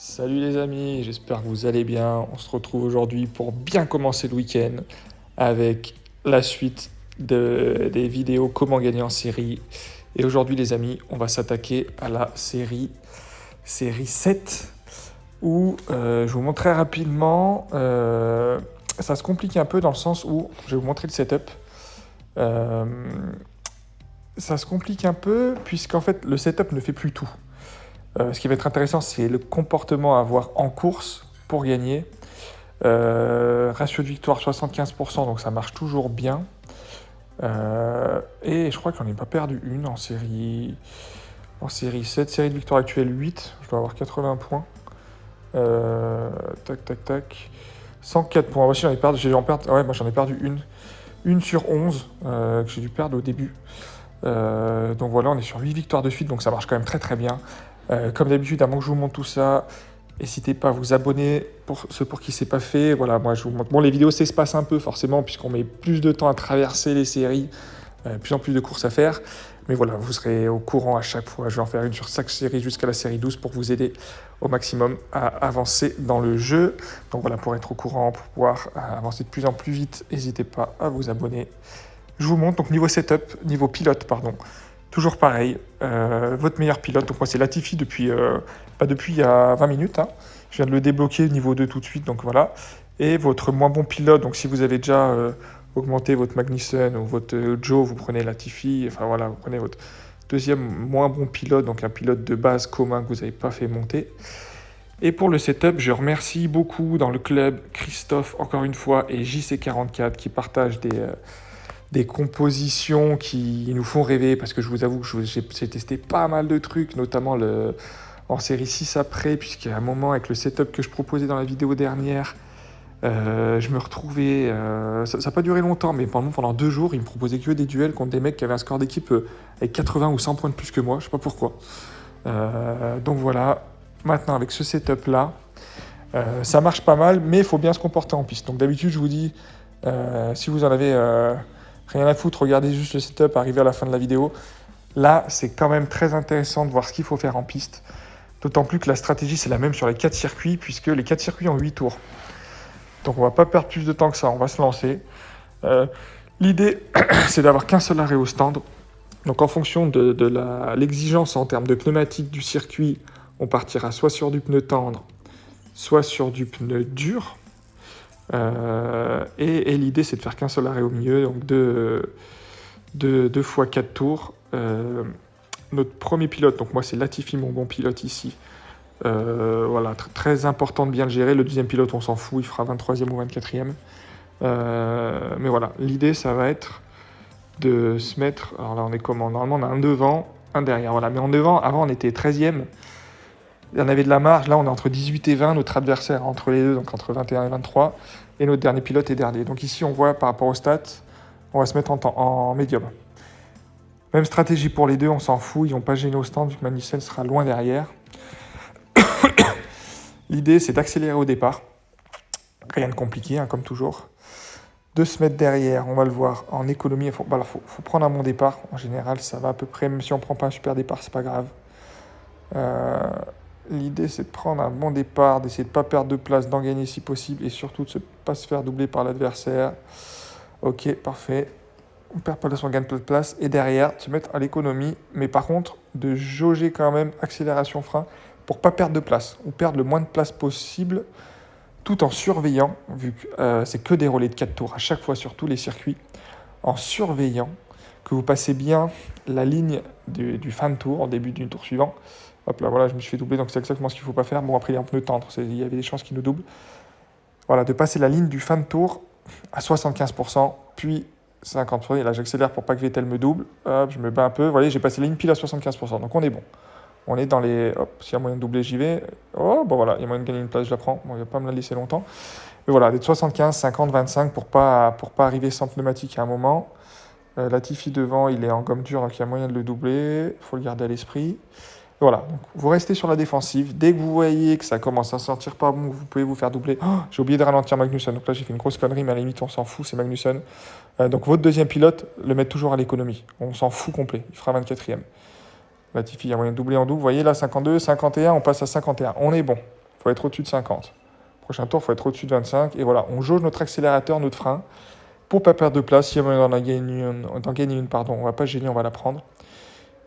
Salut les amis, j'espère que vous allez bien. On se retrouve aujourd'hui pour bien commencer le week-end avec la suite des vidéos comment gagner en série. Et aujourd'hui les amis, on va s'attaquer à la série 7 où je vous montre très rapidement. Ça se complique un peu dans le sens où je vais vous montrer le setup. Euh, Ça se complique un peu puisqu'en fait le setup ne fait plus tout. Ce qui va être intéressant, c'est le comportement à avoir en course pour gagner. Ratio de victoire 75%, donc ça marche toujours bien. Et je crois que j'en ai pas perdu une en série 7. Série de victoire actuelle 8, je dois avoir 80 points. Tac. 104 points. Moi, j'en ai perdu une. Une sur 11 que j'ai dû perdre au début. Donc voilà, on est sur 8 victoires de suite, donc ça marche quand même très très bien. Comme d'habitude, avant que je vous montre tout ça, n'hésitez pas à vous abonner pour ceux pour qui c'est pas fait. Voilà, moi je vous montre. Bon, les vidéos s'espacent un peu forcément, puisqu'on met plus de temps à traverser les séries, plus en plus de courses à faire. Mais voilà, vous serez au courant à chaque fois. Je vais en faire une sur chaque série jusqu'à la série 12 pour vous aider au maximum à avancer dans le jeu. Donc voilà, pour être au courant, pour pouvoir avancer de plus en plus vite, n'hésitez pas à vous abonner. Je vous montre, donc niveau setup, niveau pilote, pardon. Toujours pareil, votre meilleur pilote, donc moi c'est Latifi depuis il y a 20 minutes, hein. Je viens de le débloquer niveau 2 tout de suite, donc voilà. Et votre moins bon pilote, donc si vous avez déjà augmenté votre Magnussen ou votre Joe, vous prenez Latifi, enfin voilà, vous prenez votre deuxième moins bon pilote, donc un pilote de base commun que vous n'avez pas fait monter. Et pour le setup, je remercie beaucoup dans le club Christophe, encore une fois, et JC44 qui partagent des compositions qui nous font rêver, parce que je vous avoue que j'ai testé pas mal de trucs, notamment en série 6 après, puisqu'à un moment, avec le setup que je proposais dans la vidéo dernière, je me retrouvais... ça n'a pas duré longtemps, mais pendant 2 jours, ils me proposaient que des duels contre des mecs qui avaient un score d'équipe avec 80 ou 100 points de plus que moi, je sais pas pourquoi. Donc voilà, maintenant avec ce setup-là, ça marche pas mal, mais il faut bien se comporter en piste. Donc d'habitude, je vous dis, si vous en avez... rien à foutre, regardez juste le setup, arrivé à la fin de la vidéo. Là, c'est quand même très intéressant de voir ce qu'il faut faire en piste. D'autant plus que la stratégie, c'est la même sur les 4 circuits, puisque les 4 circuits ont 8 tours. Donc on va pas perdre plus de temps que ça, on va se lancer. L'idée, c'est d'avoir qu'un seul arrêt au stand. Donc en fonction de l'exigence en termes de pneumatique du circuit, on partira soit sur du pneu tendre, soit sur du pneu dur. Et l'idée, c'est de faire qu'un seul arrêt au milieu, donc 2 fois 4 tours. Notre premier pilote, donc moi c'est Latifi, mon bon pilote ici. Voilà, très important de bien le gérer. Le deuxième pilote, on s'en fout, il fera 23e ou 24e. Mais voilà, l'idée, ça va être de se mettre... Alors là, on est comment? Normalement, on a un devant, un derrière. Voilà, mais en devant, avant, on était 13e. Il y en avait de la marge. Là, on est entre 18 et 20. Notre adversaire entre les deux, donc entre 21 et 23. Et notre dernier pilote est dernier. Donc ici, on voit par rapport aux stats, on va se mettre en médium. Même stratégie pour les deux, on s'en fout. Ils n'ont pas gêné au stand vu que Magnussen sera loin derrière. L'idée, c'est d'accélérer au départ. Rien de compliqué, hein, comme toujours. De se mettre derrière, on va le voir, en économie. Il faut prendre un bon départ. En général, ça va à peu près. Même si on ne prend pas un super départ, c'est pas grave. L'idée, c'est de prendre un bon départ, d'essayer de ne pas perdre de place, d'en gagner si possible, et surtout de ne pas se faire doubler par l'adversaire. Ok, parfait. On perd pas de place, on gagne pas de place. Et derrière, se mettre à l'économie, mais par contre, de jauger quand même accélération-frein pour pas perdre de place, ou perdre le moins de place possible, tout en surveillant, vu que c'est que des relais de 4 tours à chaque fois sur tous les circuits, en surveillant que vous passez bien la ligne du fin de tour, en début du tour suivant. Hop là, voilà, je me suis fait doubler, donc c'est exactement ce qu'il ne faut pas faire. Bon, après, il y a un pneu tendre, il y avait des chances qu'il nous double. Voilà, de passer la ligne du fin de tour à 75%, puis 50%. Et là, j'accélère pour pas que Vettel me double. Hop, je me bats un peu. Vous voyez, j'ai passé la ligne pile à 75%, donc on est bon. On est dans les... Hop, s'il y a moyen de doubler, j'y vais. Oh, bon voilà, il y a moyen de gagner une place, je la prends. Bon, il ne va pas me la laisser longtemps. Mais voilà, d'être 75, 50, 25 pour pas arriver sans pneumatique à un moment. Latifi devant, il est en gomme dure, donc il y a moyen de le doubler. Il faut le garder à l'esprit. Voilà, donc vous restez sur la défensive. Dès que vous voyez que ça commence à sentir pas bon, vous pouvez vous faire doubler. Oh, j'ai oublié de ralentir Magnussen, donc là j'ai fait une grosse connerie, mais à la limite on s'en fout, c'est Magnussen. Donc votre deuxième pilote, le mettre toujours à l'économie. On s'en fout complet, il fera 24e. Latifi, il y a moyen de doubler en double. Vous voyez là, 52, 51, on passe à 51. On est bon. il faut être au-dessus de 50. Prochain tour, il faut être au-dessus de 25. Et voilà, on jauge notre accélérateur, notre frein, pour ne pas perdre de place. Si on en gagne une, on ne va pas gêner, on va la prendre.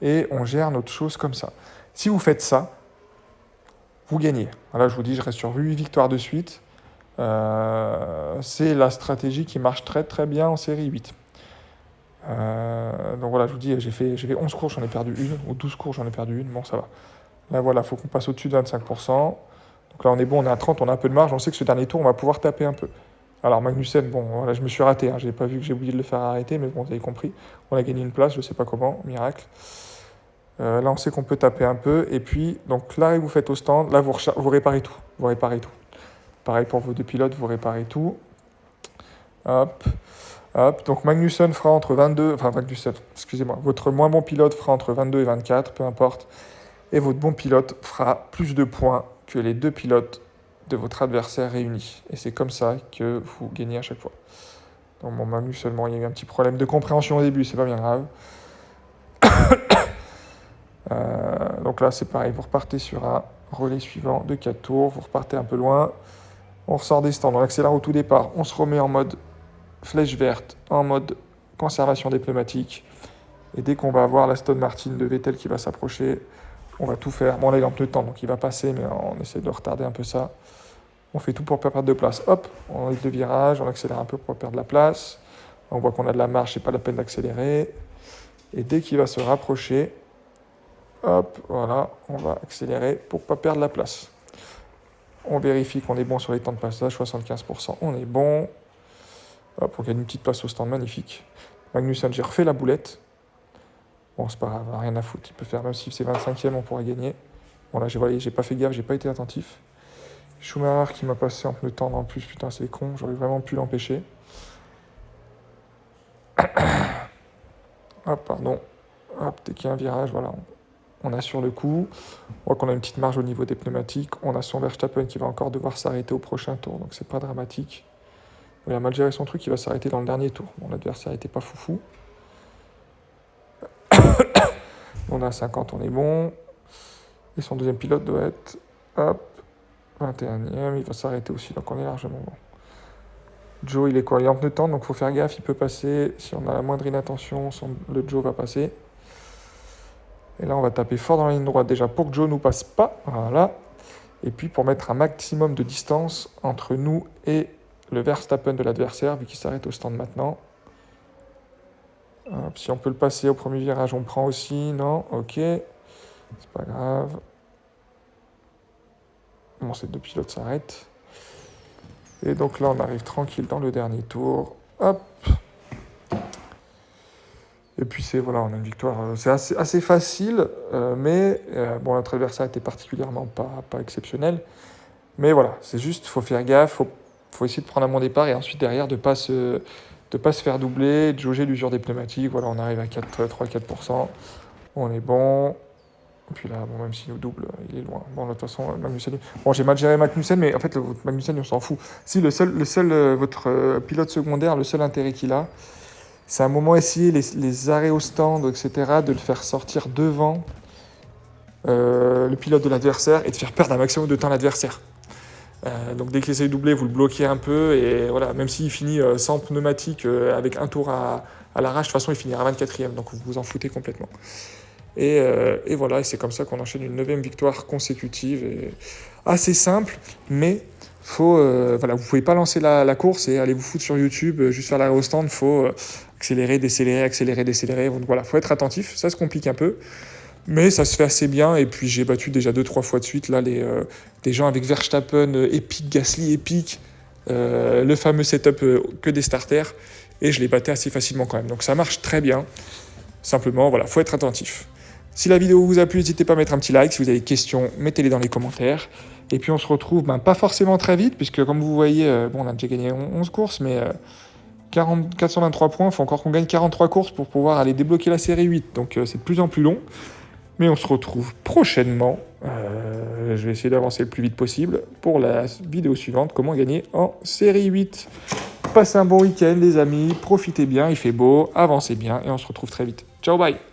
Et on gère notre chose comme ça. Si vous faites ça, vous gagnez. Là, je vous dis, je reste sur 8 victoires de suite. C'est la stratégie qui marche très très bien en série 8. Donc voilà, je vous dis, j'ai fait 11 courses, j'en ai perdu une, ou 12 courses, j'en ai perdu une, bon ça va. Là voilà, il faut qu'on passe au-dessus de 25%. Donc là on est bon, on est à 30, on a un peu de marge, on sait que ce dernier tour, on va pouvoir taper un peu. Alors Magnussen, bon, voilà, je me suis raté, j'ai pas vu que j'ai oublié de le faire arrêter, mais bon, vous avez compris. On a gagné une place, je sais pas comment, miracle. Là on sait qu'on peut taper un peu, et puis, donc là vous faites au stand, là vous réparez tout, Pareil pour vos deux pilotes, vous réparez tout. Hop. Donc Magnussen fera entre 22, votre moins bon pilote fera entre 22 et 24, peu importe. Et votre bon pilote fera plus de points que les deux pilotes de votre adversaire réunis. Et c'est comme ça que vous gagnez à chaque fois. Donc bon, Magnussen, il y a eu un petit problème de compréhension au début, c'est pas bien grave. Donc là, c'est pareil, vous repartez sur un relais suivant de 4 tours, vous repartez un peu loin. On ressort des stands, on accélère au tout départ, on se remet en mode flèche verte, en mode conservation des pneumatiques. Et dès qu'on va avoir l'Aston Martin de Vettel qui va s'approcher, on va tout faire. Bon là il est en pneu de temps, donc il va passer, mais on essaie de retarder un peu ça. On fait tout pour ne pas perdre de place. Hop, on évite le virage, on accélère un peu pour perdre la place. On voit qu'on a de la marge, c'est pas la peine d'accélérer. Et dès qu'il va se rapprocher, hop, voilà, on va accélérer pour ne pas perdre la place. On vérifie qu'on est bon sur les temps de passage, 75%, on est bon. Hop, on gagne une petite place au stand, magnifique. Magnussen, j'ai refait la boulette. Bon, c'est pas grave, rien à foutre. Il peut faire, même si c'est 25e, on pourrait gagner. Bon, là, j'ai pas fait gaffe, j'ai pas été attentif. Schumacher qui m'a passé en pneu tendre en plus, putain, c'est con, j'aurais vraiment pu l'empêcher. Hop, pardon. Hop, dès qu'il y a un virage, voilà, on assure le coup. On voit qu'on a une petite marge au niveau des pneumatiques. On a son Verstappen qui va encore devoir s'arrêter au prochain tour, donc c'est pas dramatique. Il a mal géré son truc, il va s'arrêter dans le dernier tour. Bon, l'adversaire n'était pas foufou. On a 50, on est bon. Et son deuxième pilote doit être, hop, 21e, il va s'arrêter aussi, donc on est largement bon. Joe, il est quoi? Il est en pneu de temps, donc il faut faire gaffe, il peut passer. Si on a la moindre inattention, le Joe va passer. Et là, on va taper fort dans la ligne droite déjà pour que Joe ne nous passe pas. Voilà. Et puis pour mettre un maximum de distance entre nous et le Verstappen de l'adversaire, vu qu'il s'arrête au stand maintenant. Hop, si on peut le passer au premier virage, on prend aussi. Non, ok. C'est pas grave. Bon, ces deux pilotes s'arrêtent. Et donc là, on arrive tranquille dans le dernier tour. Hop. Et puis voilà, on a une victoire. C'est assez facile, mais bon, notre adversaire était particulièrement pas exceptionnel. Mais voilà, c'est juste, il faut faire gaffe, faut essayer de prendre un bon départ et ensuite derrière de pas se faire doubler, de jauger l'usure des pneumatiques. Voilà, on arrive à 3-4%. On est bon. Et puis là, bon, même s'il nous double, il est loin. Bon, de toute façon, Magnussen. Bon, j'ai mal géré Magnussen, mais en fait, votre Magnussen, on s'en fout. Si votre pilote secondaire, le seul intérêt qu'il a, c'est à un moment essayer les arrêts au stand, etc., de le faire sortir devant le pilote de l'adversaire et de faire perdre un maximum de temps à l'adversaire. Donc dès qu'il essaie de doubler, vous le bloquez un peu et voilà, même s'il finit sans pneumatique avec un tour à l'arrache, de toute façon il finira 24e, donc vous vous en foutez complètement. Et voilà, et c'est comme ça qu'on enchaîne une 9e victoire consécutive. Et assez simple, mais voilà, vous pouvez pas lancer la course et aller vous foutre sur YouTube, juste faire l'arrêt au stand, faut accélérer, décélérer. Donc voilà, faut être attentif, ça se complique un peu. Mais ça se fait assez bien, et puis j'ai battu déjà 2-3 fois de suite là, des gens avec Verstappen épique, Gasly épique, le fameux setup que des starters, et je les battais assez facilement quand même. Donc ça marche très bien, simplement, voilà, faut être attentif. Si la vidéo vous a plu, n'hésitez pas à mettre un petit like, si vous avez des questions, mettez-les dans les commentaires, et puis on se retrouve, pas forcément très vite, puisque comme vous voyez, on a déjà gagné 11 courses, mais 423 points, il faut encore qu'on gagne 43 courses pour pouvoir aller débloquer la série 8, donc c'est de plus en plus long. Mais on se retrouve prochainement, je vais essayer d'avancer le plus vite possible, pour la vidéo suivante, comment gagner en série 8. Passez un bon week-end les amis, profitez bien, il fait beau, avancez bien, et on se retrouve très vite. Ciao, bye!